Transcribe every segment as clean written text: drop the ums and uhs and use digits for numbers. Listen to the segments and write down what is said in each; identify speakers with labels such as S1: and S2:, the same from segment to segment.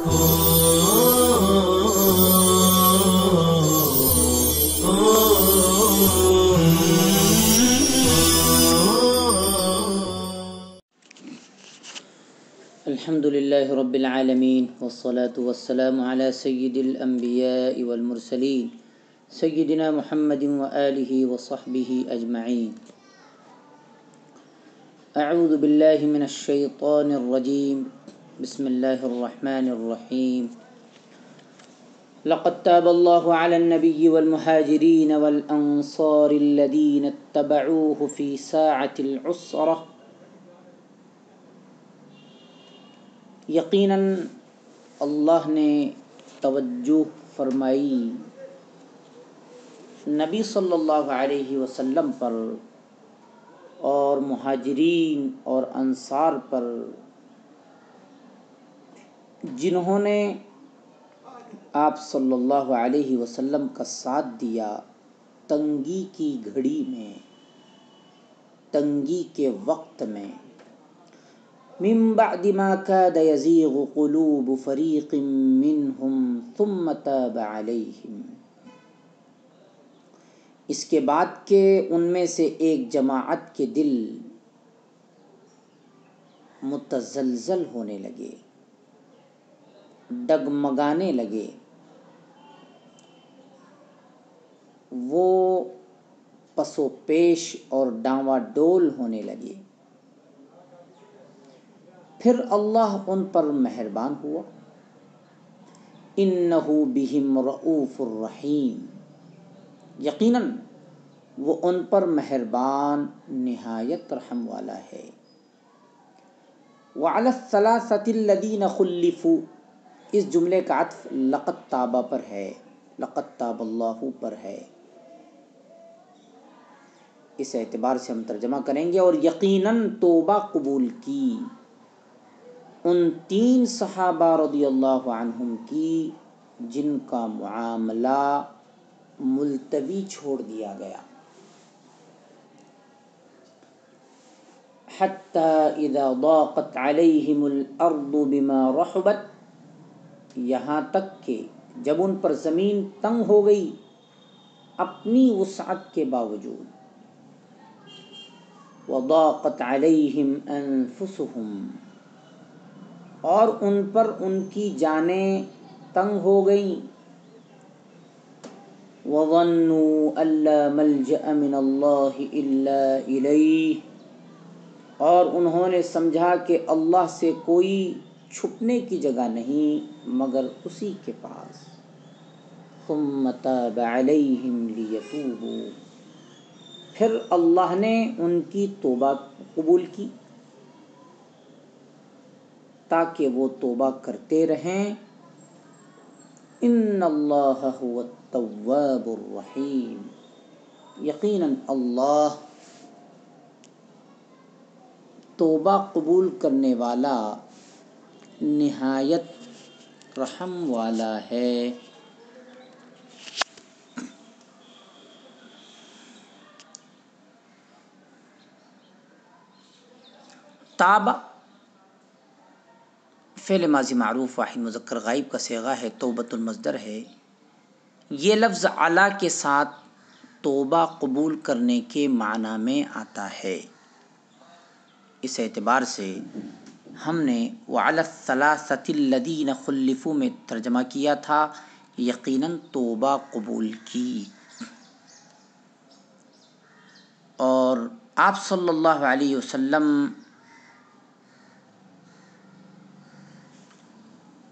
S1: الحمد لله رب العالمين والصلاة والسلام على سيد الأنبياء والمرسلين سيدنا محمد وآله وصحبه أجمعين. أعوذ بالله من الشيطان الرجيم. بسم الله الرحمن الرحيم. لقد تاب الله على النبي والمهاجرين والأنصار الذين اتبعوه في ساعة العسرة. یقیناً اللہ نے توجہ فرمائی نبی صلی اللہ علیہ وسلم پر اور مہاجرین اور انصار پر جنہوں نے آپ صلی اللہ علیہ وسلم کا ساتھ دیا تنگی کی گھڑی میں، تنگی کے وقت میں. من بعد ما كاد يزيغ قلوب فريق منهم ثم تاب عليهم. اس کے بعد کہ ان میں سے ایک جماعت کے دل متزلزل ہونے لگے، ڈگمگانے لگے، وہ پس و پیش اور ڈاواں ڈول ہونے لگے، پھر اللہ ان پر مہربان ہوا. انہ بہم رؤوف الرحیم. یقیناً وہ ان پر مہربان نہایت رحم والا ہے. وعلی الثلاثۃ الذین خلفوا. اس جملے کا عطف لقد تاب پر ہے، لقد تاب اللہ پر ہے. اس اعتبار سے ہم ترجمہ کریں گے اور یقیناً توبہ قبول کی ان 3 صحابہ رضی اللہ عنہم کی جن کا معاملہ ملتوی چھوڑ دیا گیا. حتی اذا ضاقت علیہم الارض بما رحبت. یہاں تک کہ جب ان پر زمین تنگ ہو گئی اپنی وسعت کے باوجود. وضاقت علیہم انفسہم. اور ان پر ان کی جانیں تنگ ہو گئیں. وَظَنُّوا أَن لَّا مَلْجَأَ مِنَ اللَّهِ إِلَّا إِلَيْهِ. اور انہوں نے سمجھا کہ اللہ سے کوئی چھپنے کی جگہ نہیں مگر اسی کے پاس. ثُمَّ تَابَ عَلَيْهِمْ لِيَتُوبُوا. پھر اللہ نے ان کی توبہ قبول کی تاکہ وہ توبہ کرتے رہیں. ان اللہ هو التواب الرحیم. یقیناً اللہ توبہ قبول کرنے والا نہایت رحم والا ہے. تاب فعل ماضی معروف واحد مذکر غائب کا صیغہ ہے، توبۃ المصدر ہے. یہ لفظ علا کے ساتھ توبہ قبول کرنے کے معنی میں آتا ہے. اس اعتبار سے ہم نے وعلی الثلاثۃ الذین خلفوا میں ترجمہ کیا تھا یقیناً توبہ قبول کی. اور آپ صلی اللہ علیہ وسلم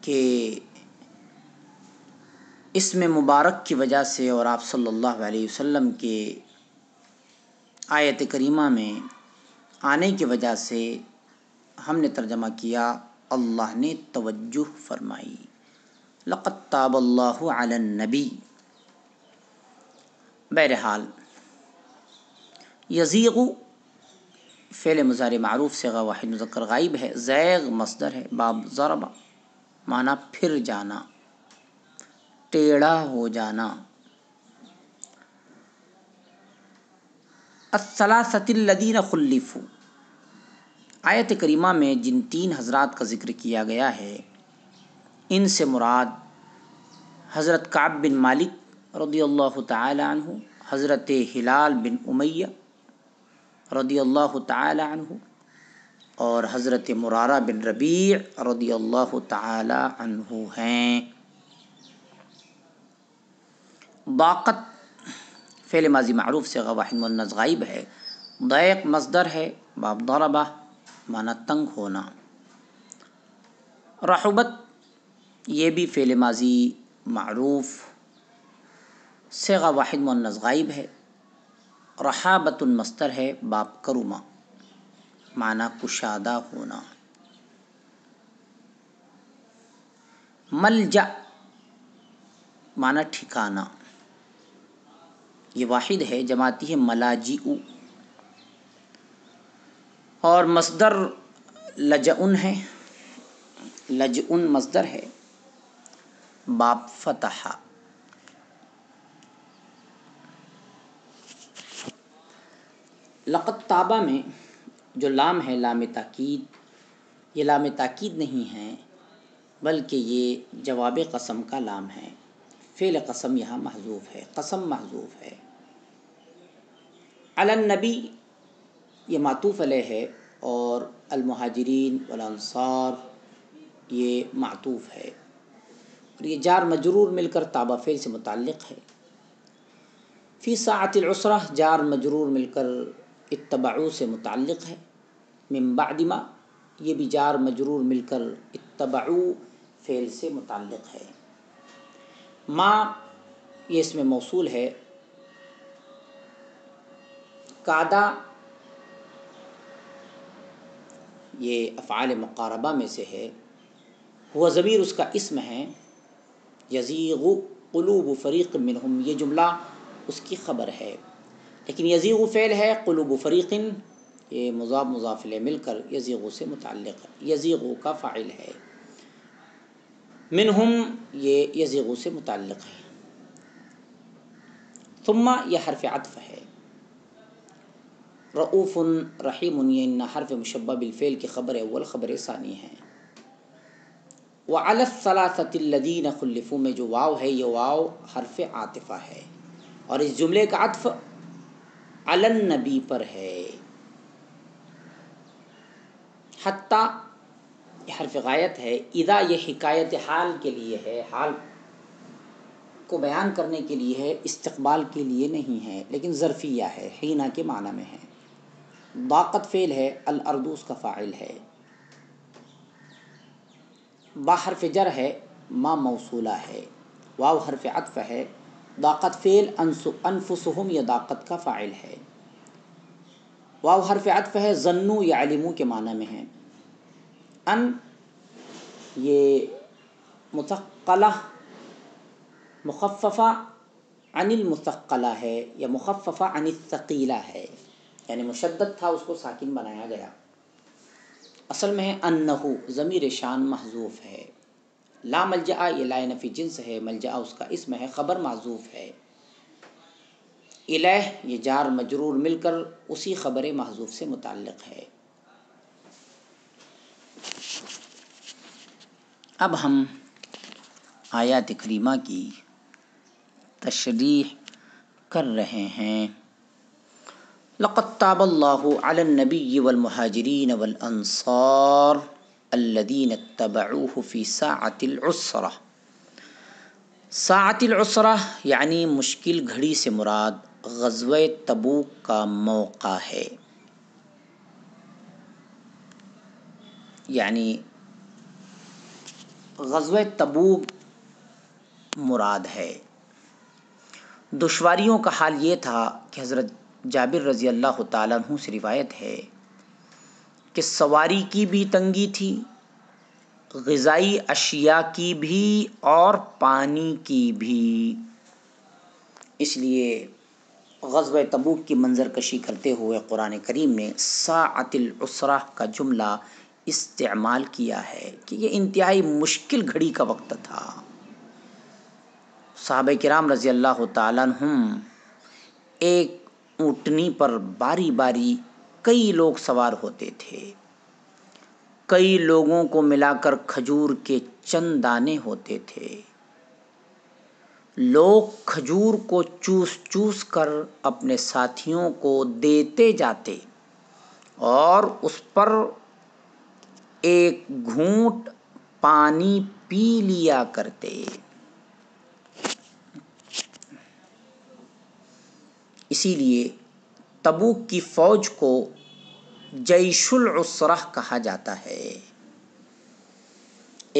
S1: کہ اسم مبارک کی وجہ سے اور آپ صلی اللہ علیہ وسلم کے آیت کریمہ میں آنے کی وجہ سے ہم نے ترجمہ کیا اللہ نے توجہ فرمائی. لقد تاب اللہ علی النبی. بہرحال یزیغ فعل مضارع معروف صیغہ واحد مذکر غائب ہے، زیغ مصدر ہے، باب ضرب معنی پھر جانا، ٹیڑھا ہو جانا. الثلاثۃ الذین خلفوا. آیت کریمہ میں جن 3 حضرات کا ذکر کیا گیا ہے ان سے مراد حضرت کعب بن مالک رضی اللہ تعالی عنہ، حضرت ہلال بن امیہ رضی اللہ تعالی عنہ اور حضرت مرارہ بن ربیع رضی اللہ تعالی عنہ ہیں۔ ضاقت فعل ماضی معروف سے واحد مؤنث غائب ہے، ضیق مصدر ہے، باب ضربہ معنی تنگ ہونا۔ رحبت یہ بھی فعل ماضی معروف صیغہ واحد مؤنث غائب ہے، رحابۃ مصدر ہے، باب کرما معنی کشادہ ہونا۔ ملجأ معنی ٹھکانہ، یہ واحد ہے، جماعتی ہے ملاجئ، اور مصدر لجأن ہے، لجأن مصدر ہے، باب فتح۔ لقد تابہ میں جو لام ہے لام تاکید، یہ لام تاکید نہیں ہے بلکہ یہ جواب قسم کا لام ہے، فعل قسم یہاں محذوف ہے، قسم محذوف ہے۔ علی النبی یہ معطوف علیہ ہے، اور المہاجرین والانصار یہ معطوف ہے، اور یہ جار مجرور مل کر تابہ فعل سے متعلق ہے۔ فی ساعۃ العسرہ جار مجرور مل کر اتبعوا سے متعلق ہے۔ من بعد ما یہ بھی جار مجرور مل کر اتبعوا فعل سے متعلق ہے۔ ما یہ اسم موصول ہے، قعدہ یہ افعال مقاربہ میں سے ہے، ہوا ضمیر اس کا اسم ہے، یزیغ قلوب فریق منہم یہ جملہ اس کی خبر ہے، لیکن یزیغ فعل ہے، قلوب فریق یہ مضاف مضاف الیہ مل کر یزیغ سے متعلق ہے، یزیغ کا فاعل ہے، منہم یہ یزیغ سے متعلق ہے۔ ثم یہ حرف عطف ہے، رؤوف رحیم یہ ان حرف مشبہ بالفعل کی خبر اول خبر ثانی ہے۔ وعلی الثلاثۃ الذین خلفوا میں جو واو ہے یہ واو حرف عاطفہ ہے، اور اس جملے کا عطف علی النبی پر ہے۔ حتی یہ حرف غایت ہے، اذا یہ حکایت حال کے لیے ہے، حال کو بیان کرنے کے لیے ہے، استقبال کے لیے نہیں ہے، لیکن ظرفیہ ہے، حینہ کے معنی میں ہے۔ ضاقت فعل ہے، الارض اس کا فاعل ہے، با حرف جر ہے، ما موصولہ ہے، واو حرف عطف ہے، ضاقت فعل، انفسہم یہ ضاقت کا فاعل ہے، واو حرف عطف ہے، ظنوا یعلموا کے معنی میں ہے، ان یہ مثقلہ مخففہ عن المثقلہ ہے، یا مخففہ عن الثقیلہ ہے، یعنی مشدد تھا اس کو ساکن بنایا گیا، اصل میں ہے انہو ضمیر شان محذوف ہے۔ لا ملجأ یہ لا نفی جنس ہے، ملجأ اس کا اسم ہے، خبر محذوف ہے۔ الیہ یہ جار مجرور مل کر اسی خبر محذوف سے متعلق ہے۔ اب ہم آیات کریمہ کی تشریح کر رہے ہیں۔ لقد تاب اللہ علی النبی والمہاجرین والانصار الذین اتبعوہ فی ساعۃ العسرہ۔ ساعۃ العسرہ یعنی مشکل گھڑی سے مراد غزوہ تبوک کا موقع ہے، یعنی غزوہ تبوک مراد ہے۔ دشواریوں کا حال یہ تھا کہ حضرت جابر رضی اللہ تعالیٰ عنہ سے روایت ہے کہ سواری کی بھی تنگی تھی، غذائی اشیاء کی بھی اور پانی کی بھی، اس لیے غزوہ تبوک کی منظر کشی کرتے ہوئے قرآن کریم نے ساعۃ العسرہ کا جملہ استعمال کیا ہے کہ یہ انتہائی مشکل گھڑی کا وقت تھا۔ صحابہ کرام رضی اللہ تعالیٰ عنہم ایک اونٹنی پر باری باری کئی لوگ سوار ہوتے تھے، کئی لوگوں کو ملا کر کھجور کے چند دانے ہوتے تھے، لوگ کھجور کو چوس چوس کر اپنے ساتھیوں کو دیتے جاتے اور اس پر ایک گھونٹ پانی پی لیا کرتے۔ اسی لیے تبوک کی فوج کو جیش العسرہ کہا جاتا ہے۔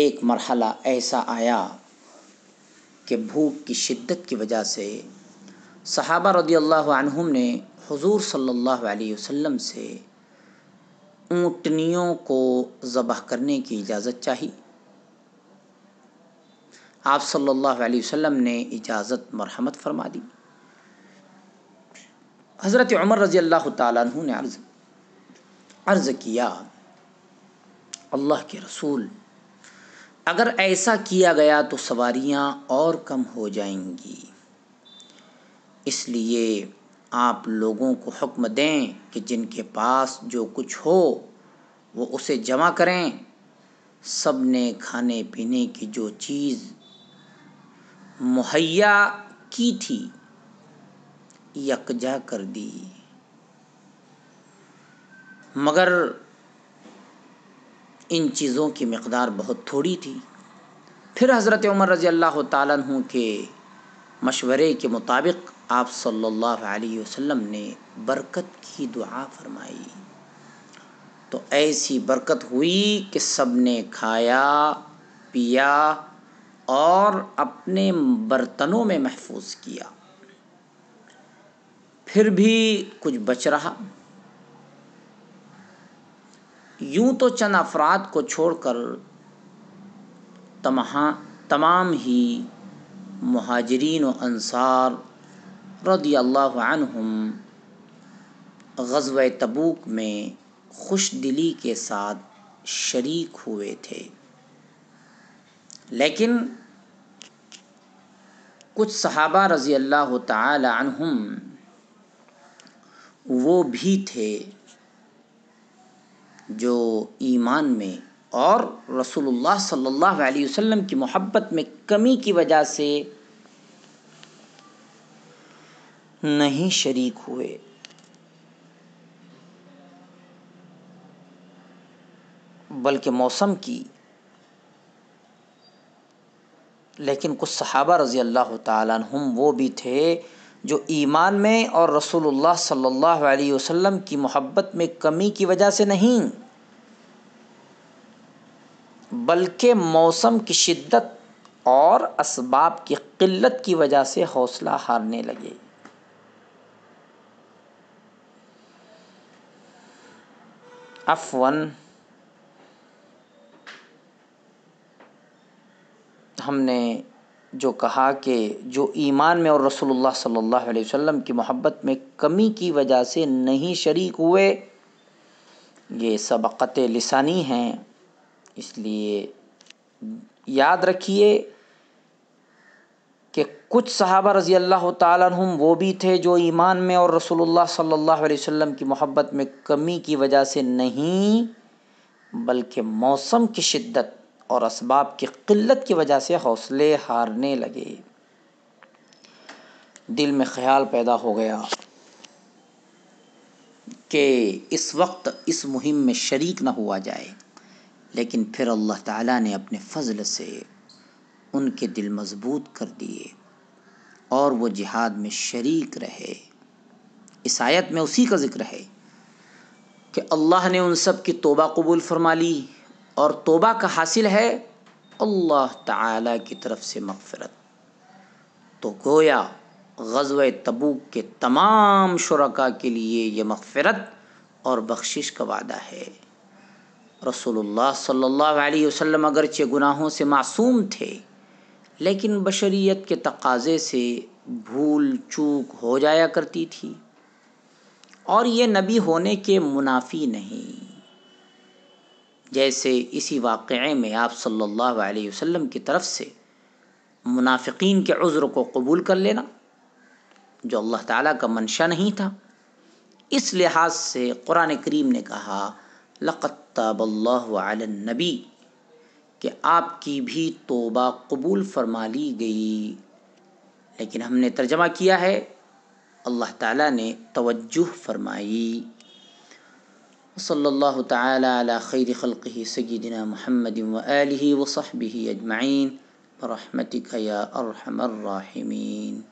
S1: ایک مرحلہ ایسا آیا کہ بھوک کی شدت کی وجہ سے صحابہ رضی اللہ عنہم نے حضور صلی اللہ علیہ وسلم سے اونٹنیوں کو ذبح کرنے کی اجازت چاہی۔ آپ صلی اللہ علیہ وسلم نے اجازت مرحمت فرما دی۔ حضرت عمر رضی اللہ تعالیٰ عنہ نے عرض کیا، اللہ کے رسول، اگر ایسا کیا گیا تو سواریاں اور کم ہو جائیں گی، اس لیے آپ لوگوں کو حکم دیں کہ جن کے پاس جو کچھ ہو وہ اسے جمع کریں۔ سب نے کھانے پینے کی جو چیز مہیا کی تھی یکجا کر دی، مگر ان چیزوں کی مقدار بہت تھوڑی تھی۔ پھر حضرت عمر رضی اللہ تعالیٰ عنہ کے مشورے کے مطابق آپ صلی اللہ علیہ وسلم نے برکت کی دعا فرمائی، تو ایسی برکت ہوئی کہ سب نے کھایا پیا اور اپنے برتنوں میں محفوظ کیا۔ پھر بھی کچھ بچ رہا، یوں تو چند افراد کو چھوڑ کر تمام ہی مہاجرین و انصار رضی اللہ عنہم غزوہ تبوک میں خوش دلی کے ساتھ شریک ہوئے تھے، لیکن کچھ صحابہ رضی اللہ تعالی عنہم وہ بھی تھے جو ایمان میں اور رسول اللہ صلی اللہ علیہ وسلم کی محبت میں کمی کی وجہ سے نہیں شریک ہوئے۔ بلکہ موسم کی، لیکن کچھ صحابہ رضی اللہ تعالیٰ عنہم وہ بھی تھے جو ایمان میں اور رسول اللہ صلی اللہ علیہ وسلم کی محبت میں کمی کی وجہ سے نہیں، بلکہ موسم کی شدت اور اسباب کی قلت کی وجہ سے حوصلہ ہارنے لگے۔ عفواً، ہم نے جو کہا کہ جو ایمان میں اور رسول اللہ صلی اللہ علیہ وسلم کی محبت میں کمی کی وجہ سے نہیں شریک ہوئے، یہ سبقت لسانی ہیں، اس لیے یاد رکھیے کہ کچھ صحابہ رضی اللہ تعالیٰ عنہم وہ بھی تھے جو ایمان میں اور رسول اللہ صلی اللہ علیہ وسلم کی محبت میں کمی کی وجہ سے نہیں، بلکہ موسم کی شدت اور اسباب کی قلت کی وجہ سے حوصلے ہارنے لگے۔ دل میں خیال پیدا ہو گیا کہ اس وقت اس مہم میں شریک نہ ہوا جائے، لیکن پھر اللہ تعالیٰ نے اپنے فضل سے ان کے دل مضبوط کر دیے اور وہ جہاد میں شریک رہے۔ اس آیت میں اسی کا ذکر ہے کہ اللہ نے ان سب کی توبہ قبول فرما لی، اور توبہ کا حاصل ہے اللہ تعالیٰ کی طرف سے مغفرت۔ تو گویا غزوہ تبوک کے تمام شرکاء کے لیے یہ مغفرت اور بخشش کا وعدہ ہے۔ رسول اللہ صلی اللہ علیہ وسلم اگرچہ گناہوں سے معصوم تھے، لیکن بشریت کے تقاضے سے بھول چوک ہو جایا کرتی تھی، اور یہ نبی ہونے کے منافی نہیں۔ جیسے اسی واقعے میں آپ صلی اللہ علیہ وسلم کی طرف سے منافقین کے عذر کو قبول کر لینا، جو اللہ تعالیٰ کا منشا نہیں تھا، اس لحاظ سے قرآن کریم نے کہا لَقَدْ تَابَ اللَّهُ عَلَى النَّبِيِّ، کہ آپ کی بھی توبہ قبول فرما لی گئی، لیکن ہم نے ترجمہ کیا ہے اللہ تعالیٰ نے توجہ فرمائی۔ صلی اللہ تعالی علی خیر خلقہ سیدنا محمد وآلہ وصحبہ اجمعین برحمتک یا ارحم الراحمین۔